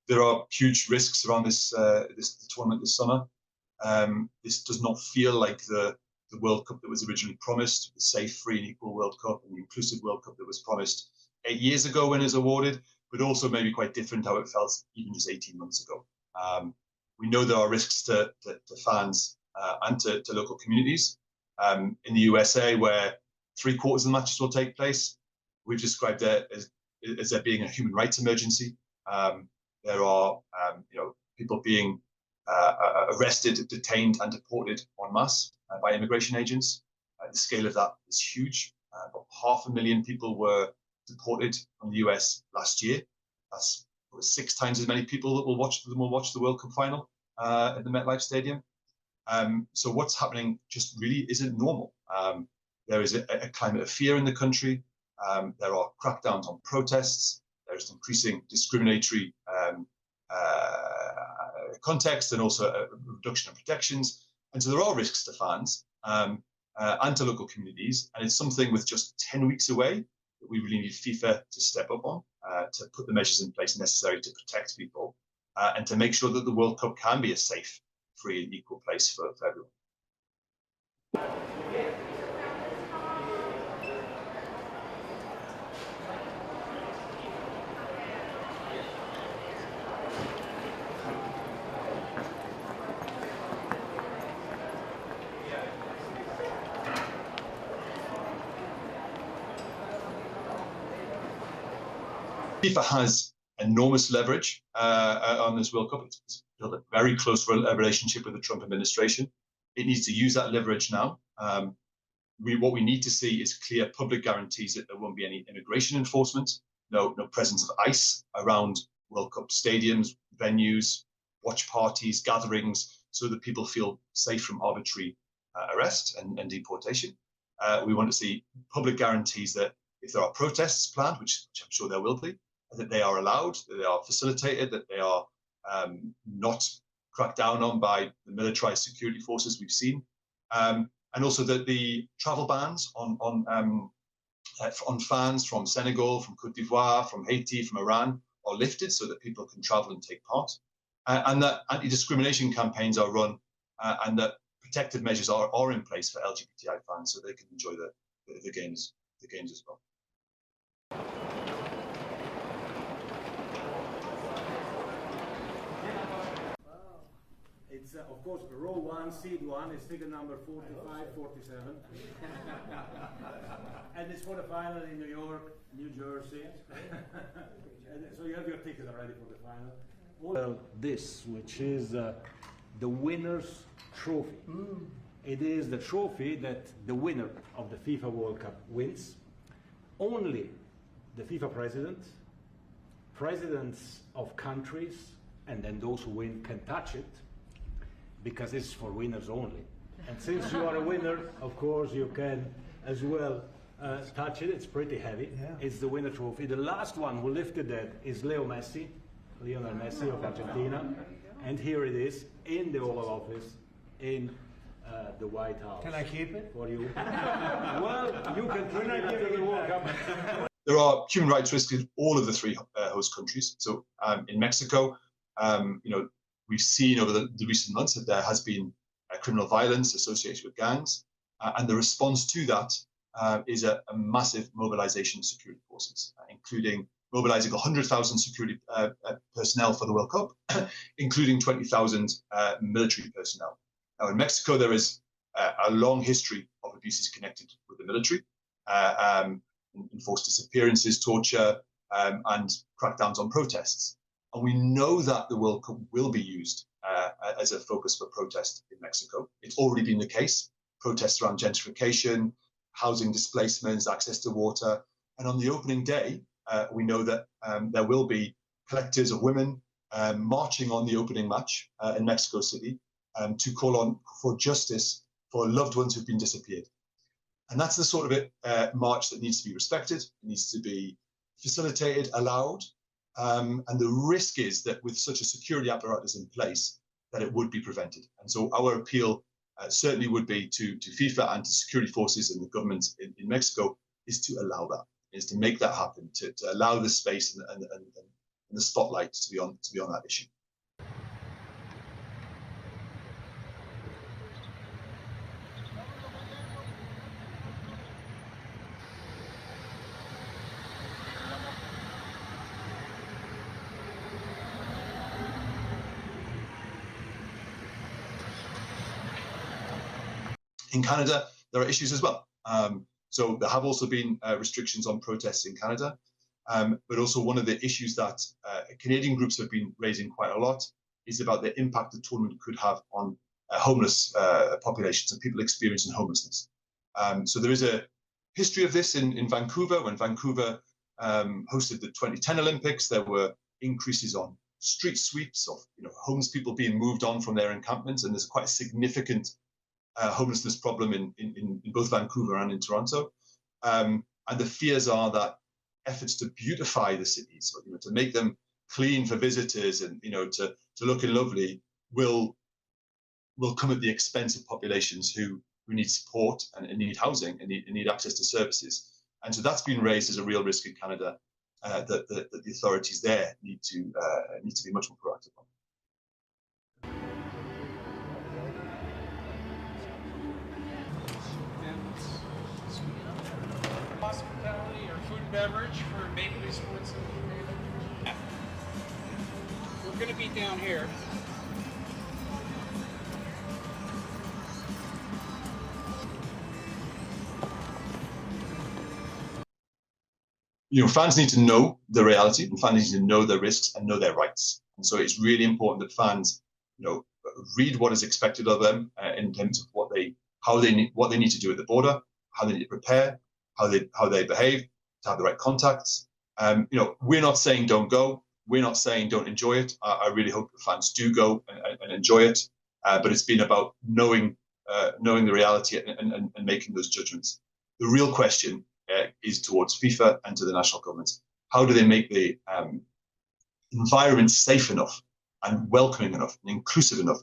there are huge risks around this tournament this summer. This does not feel like the World Cup that was originally promised, the safe, free and equal World Cup and the inclusive World Cup that was promised 8 years ago when it was awarded, but also maybe quite different how it felt even just 18 months ago. We know there are risks to fans and to local communities. In the USA, where 3/4 of the matches will take place, we've described it as there being a human rights emergency. There are people being arrested, detained and deported en masse by immigration agents. The scale of that is huge. About 500,000 people were deported from the US last year. That's 6 times as many people that will watch the World Cup final at the MetLife Stadium. So what's happening just really isn't normal. There is a climate of fear in the country. There are crackdowns on protests. There's increasing discriminatory context and also a reduction of protections. And so there are risks to fans and to local communities. And it's something with just 10 weeks away that we really need FIFA to step up on, to put the measures in place necessary to protect people and to make sure that the World Cup can be a safe, free and equal place for everyone. FIFA has enormous leverage on this World Cup. It's built a very close relationship with the Trump administration. It needs to use that leverage now. What we need to see is clear public guarantees that there won't be any immigration enforcement, no presence of ICE around World Cup stadiums, venues, watch parties, gatherings, so that people feel safe from arbitrary arrest and deportation. We want to see public guarantees that if there are protests planned, which I'm sure there will be, that they are allowed, that they are facilitated, that they are not cracked down on by the militarized security forces we've seen, and also that the travel bans on fans from Senegal, from Cote d'Ivoire, from Haiti, from Iran are lifted so that people can travel and take part, and that anti-discrimination campaigns are run, and that protective measures are in place for LGBTI fans so they can enjoy the games as well. It's, of course, row 1, seed 1 is ticket number 45, 47. And it's for the final in New York, New Jersey. And so you have your ticket already for the final. Well, this, which is the winner's trophy. It is the trophy that the winner of the FIFA World Cup wins. Only the FIFA presidents of countries, and then those who win can touch it, because it's for winners only. And since you are a winner, of course, you can as well touch it. It's pretty heavy. Yeah. It's the winner trophy. The last one who lifted that is Lionel Messi of Argentina. And here it is in the Oval Office in the White House. Can I keep it? For you. Well, you can turn it into the World Cup. There are human rights risks in all of the 3 host countries. So in Mexico, we've seen over the recent months that there has been criminal violence associated with gangs, and the response to that is a massive mobilization of security forces, including mobilizing 100,000 security personnel for the World Cup, including 20,000 military personnel. Now, in Mexico, there is a long history of abuses connected with the military, enforced disappearances, torture, and crackdowns on protests. And we know that the World Cup will be used as a focus for protest in Mexico. It's already been the case. Protests around gentrification, housing displacements, access to water. And on the opening day, we know that there will be collectives of women marching on the opening match in Mexico City to call on for justice for loved ones who've been disappeared. And that's the sort of march that needs to be respected, it needs to be facilitated, allowed. And the risk is that with such a security apparatus in place, that it would be prevented. And so our appeal certainly would be to FIFA and to security forces and the government in Mexico is to allow that, is to make that happen, to allow the space and the spotlight to be on that issue. In Canada, there are issues as well. So there have also been restrictions on protests in Canada, but also one of the issues that Canadian groups have been raising quite a lot is about the impact the tournament could have on homeless populations and people experiencing homelessness. So there is a history of this in Vancouver. When Vancouver hosted the 2010 Olympics, there were increases on street sweeps of homeless people being moved on from their encampments, and there's quite a significant homelessness problem in both Vancouver and in Toronto. And the fears are that efforts to beautify the cities, to make them clean for visitors and to looking lovely, will come at the expense of populations who need support and need housing and need access to services. And so that's been raised as a real risk in Canada that the authorities there need to be much more proactive on. Hospitality or food and beverage for Maple Leaf Sports. We're going to be down here. Fans need to know the reality, and fans need to know their risks and know their rights. And so it's really important that fans, read what is expected of them in terms of what they need to do at the border, how they need to prepare, how they behave, to have the right contacts. We're not saying don't go. We're not saying don't enjoy it. I really hope the fans do go and enjoy it. But it's been about knowing the reality and making those judgments. The real question is towards FIFA and to the national governments. How do they make the environment safe enough and welcoming enough and inclusive enough?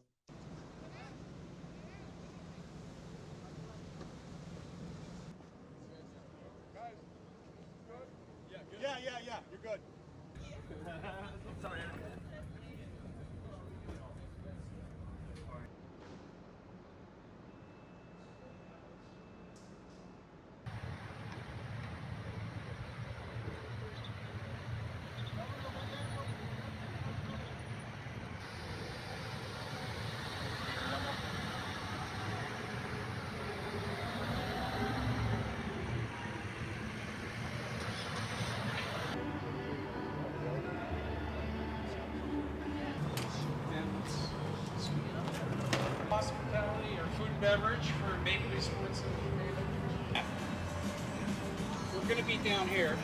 Yeah, you're good. Sorry. Hospitality or food and beverage for Maple Leaf Sports. We're going to be down here.